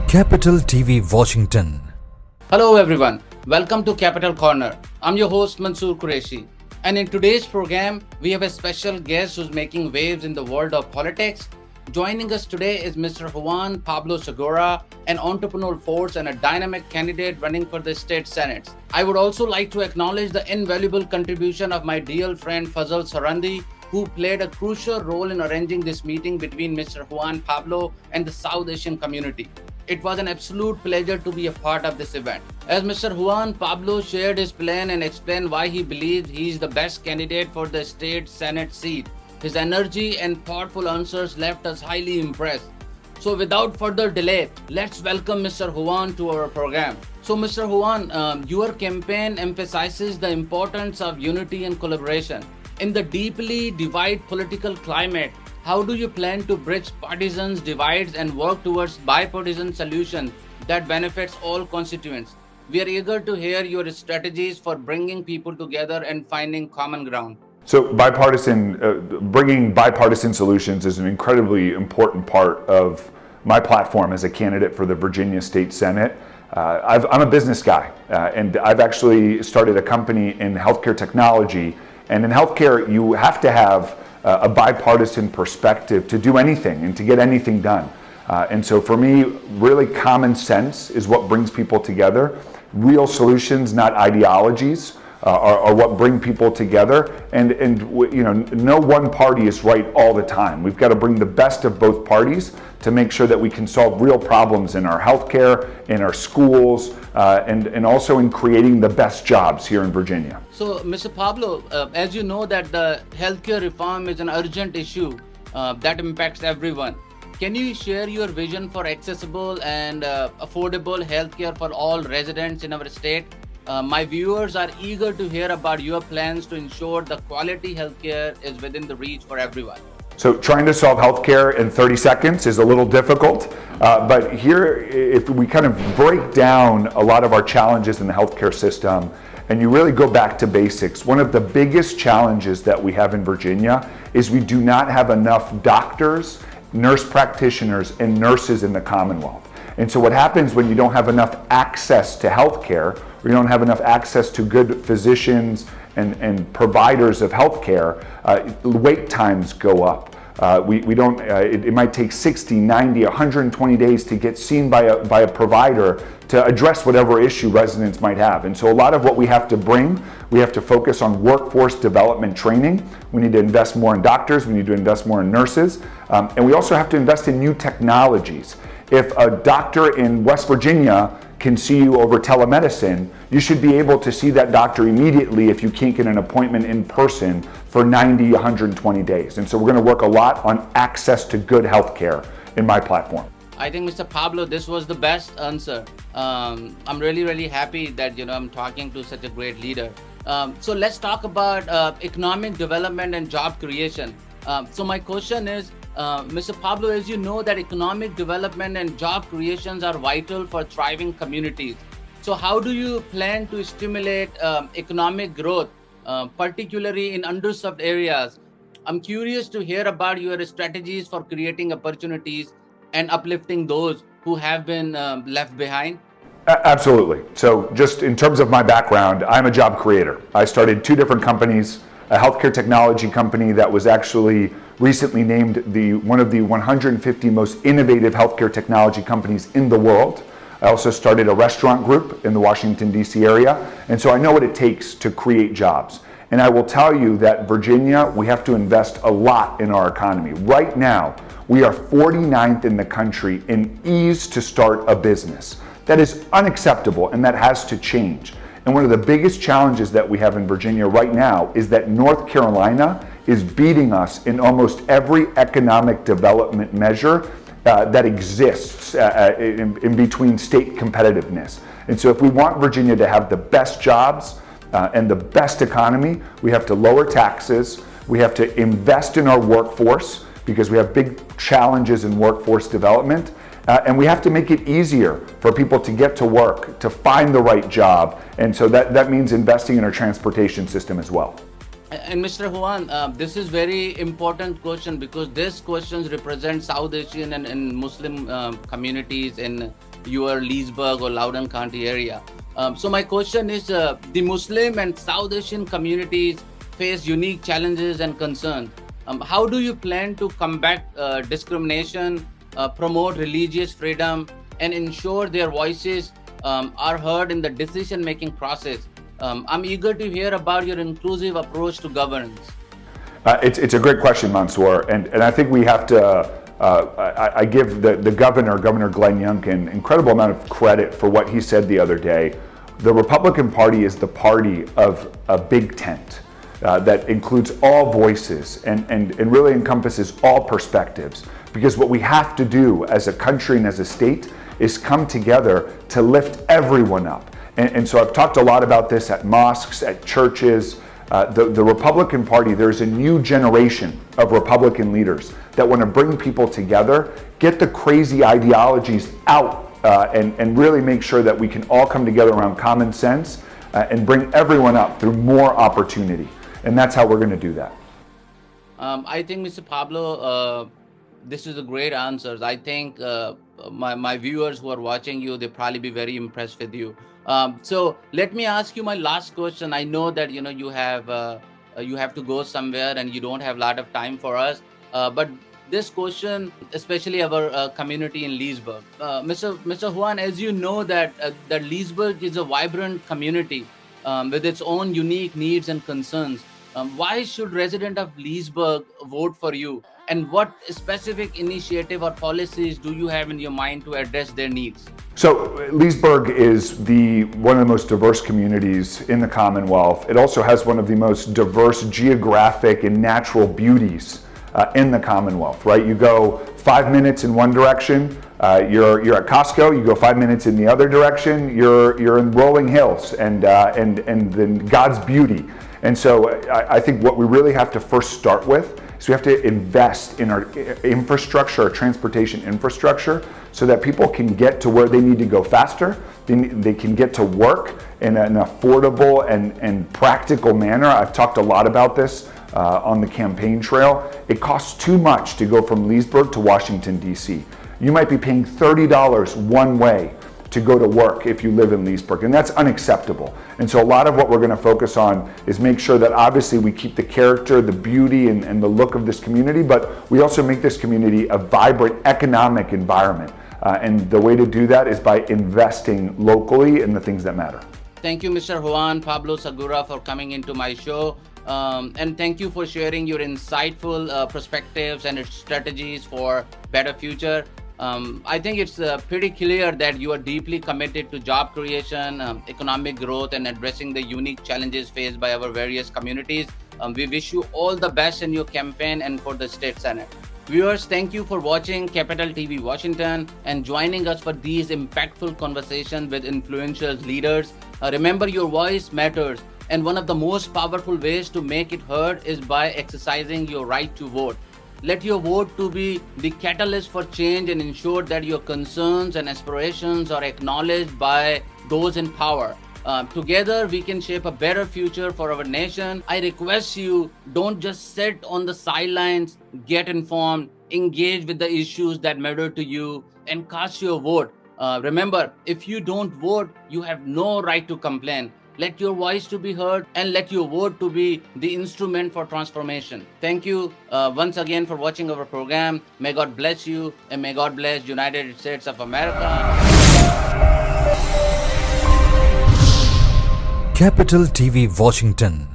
Capital TV Washington. Hello everyone, welcome to Capital Corner. I'm your host Mansoor Qureshi, and in today's program we have a special guest who's making waves in the world of politics. Joining us today is Mr. Juan Pablo Segura, an entrepreneurial force and a dynamic candidate running for the state Senate. I would also like to acknowledge the invaluable contribution of my dear friend Fazal Sarandi, who played a crucial role in arranging this meeting between Mr. Juan Pablo and the South Asian community. It was an absolute pleasure to be a part of this event. As Mr. Juan Pablo shared his plan and explained why he believes he is the best candidate for the state Senate seat, his energy and thoughtful answers left us highly impressed. So without further delay, let's welcome Mr. Juan to our program. So Mr. Juan, your campaign emphasizes the importance of unity and collaboration. In the deeply divided political climate, how do you plan to bridge partisan divides and work towards bipartisan solutions that benefits all constituents? We are eager to hear your strategies for bringing people together and finding common ground. So bringing bipartisan solutions is an incredibly important part of my platform as a candidate for the Virginia State Senate. I'm a business guy, and I've actually started a company in healthcare technology. And in healthcare, you have to have a bipartisan perspective to do anything and to get anything done. And so for me, really common sense is what brings people together. Real solutions, not ideologies, are what bring people together. And no one party is right all the time. We've got to bring the best of both parties to make sure that we can solve real problems in our healthcare, in our schools, and also in creating the best jobs here in Virginia. So, Mr. Pablo, as you know that the healthcare reform is an urgent issue that impacts everyone. Can you share your vision for accessible and affordable healthcare for all residents in our state? My viewers are eager to hear about your plans to ensure the quality healthcare is within the reach for everyone. So trying to solve healthcare in 30 seconds is a little difficult, but here, if we kind of break down a lot of our challenges in the healthcare system, and you really go back to basics, one of the biggest challenges that we have in Virginia is we do not have enough doctors, nurse practitioners, and nurses in the Commonwealth. And so what happens when you don't have enough access to healthcare, or you don't have enough access to good physicians and providers of healthcare, wait times go up. It might take 60, 90, 120 days to get seen by a provider to address whatever issue residents might have. And so a lot of what we have to focus on workforce development training. We need to invest more in doctors, we need to invest more in nurses, and we also have to invest in new technologies. If a doctor in West Virginia can see you over telemedicine, you should be able to see that doctor immediately if you can't get an appointment in person for 90, 120 days. And so we're going to work a lot on access to good health care in my platform. I think, Mr. Pablo, this was the best answer. I'm really happy that I'm talking to such a great leader. So let's talk about economic development and job creation. So my question is, Mr. Pablo, as you know that economic development and job creations are vital for thriving communities. So how do you plan to stimulate economic growth, particularly in underserved areas? I'm curious to hear about your strategies for creating opportunities and uplifting those who have been left behind. Absolutely. So just in terms of my background, I'm a job creator. I started 2 different companies, a healthcare technology company that was actually recently named one of the 150 most innovative healthcare technology companies in the world. I also started a restaurant group in the Washington, D.C. area, and so I know what it takes to create jobs. And I will tell you that Virginia, we have to invest a lot in our economy. Right now, we are 49th in the country in ease to start a business. That is unacceptable, and that has to change. And one of the biggest challenges that we have in Virginia right now is that North Carolina is beating us in almost every economic development measure that exists in between state competitiveness. And so if we want Virginia to have the best jobs and the best economy, we have to lower taxes, we have to invest in our workforce because we have big challenges in workforce development, and we have to make it easier for people to get to work, to find the right job, and so that means investing in our transportation system as well. And Mr. Juan, this is very important question because these questions represent South Asian and Muslim communities in your Leesburg or Loudoun County area. So my question is, the Muslim and South Asian communities face unique challenges and concerns. How do you plan to combat discrimination, promote religious freedom, and ensure their voices are heard in the decision-making process? I'm eager to hear about your inclusive approach to governance. It's a great question, Mansoor, and I think we have to. I give the Governor Glenn Youngkin, an incredible amount of credit for what he said the other day. The Republican Party is the party of a big tent that includes all voices and really encompasses all perspectives. Because what we have to do as a country and as a state is come together to lift everyone up. And so I've talked a lot about this at mosques, at churches. The Republican Party, there's a new generation of Republican leaders that want to bring people together, get the crazy ideologies out, and really make sure that we can all come together around common sense and bring everyone up through more opportunity. And that's how we're going to do that. I think, Mr. Pablo, this is a great answers. I think my viewers who are watching you, they'll probably be very impressed with you. So let me ask you my last question. I know that you have to go somewhere and you don't have a lot of time for us. But this question, especially our community in Leesburg, Mr. Juan, as you know that Leesburg is a vibrant community with its own unique needs and concerns. Why should residents of Leesburg vote for you? And what specific initiative or policies do you have in your mind to address their needs? So Leesburg is one of the most diverse communities in the Commonwealth. It also has one of the most diverse geographic and natural beauties in the Commonwealth, right? You go 5 minutes in one direction, you're at Costco. You go 5 minutes in the other direction, you're in rolling hills and then God's beauty. And so I think what we really have to first start with is we have to invest in our infrastructure, our transportation infrastructure, so that people can get to where they need to go faster. They can get to work in an affordable and practical manner. I've talked a lot about this on the campaign trail. It costs too much to go from Leesburg to Washington, D.C. You might be paying $30 one way to go to work if you live in Leesburg, and that's unacceptable. And so a lot of what we're going to focus on is make sure that obviously we keep the character, the beauty, and the look of this community, but we also make this community a vibrant economic environment. And the way to do that is by investing locally in the things that matter. Thank you, Mr. Juan Pablo Segura, for coming into my show. And thank you for sharing your insightful perspectives and strategies for better future. I think it's pretty clear that you are deeply committed to job creation, economic growth, and addressing the unique challenges faced by our various communities. We wish you all the best in your campaign and for the state senate. Viewers, thank you for watching Capital TV Washington and joining us for these impactful conversations with influential leaders. Remember, your voice matters, and one of the most powerful ways to make it heard is by exercising your right to vote. Let your vote to be the catalyst for change and ensure that your concerns and aspirations are acknowledged by those in power. Together, we can shape a better future for our nation. I request you, don't just sit on the sidelines, get informed, engage with the issues that matter to you, and cast your vote. Remember, if you don't vote, you have no right to complain. Let your voice to be heard and let your vote to be the instrument for transformation. Thank you once again for watching our program. May God bless you and may God bless United States of America. Capital TV Washington.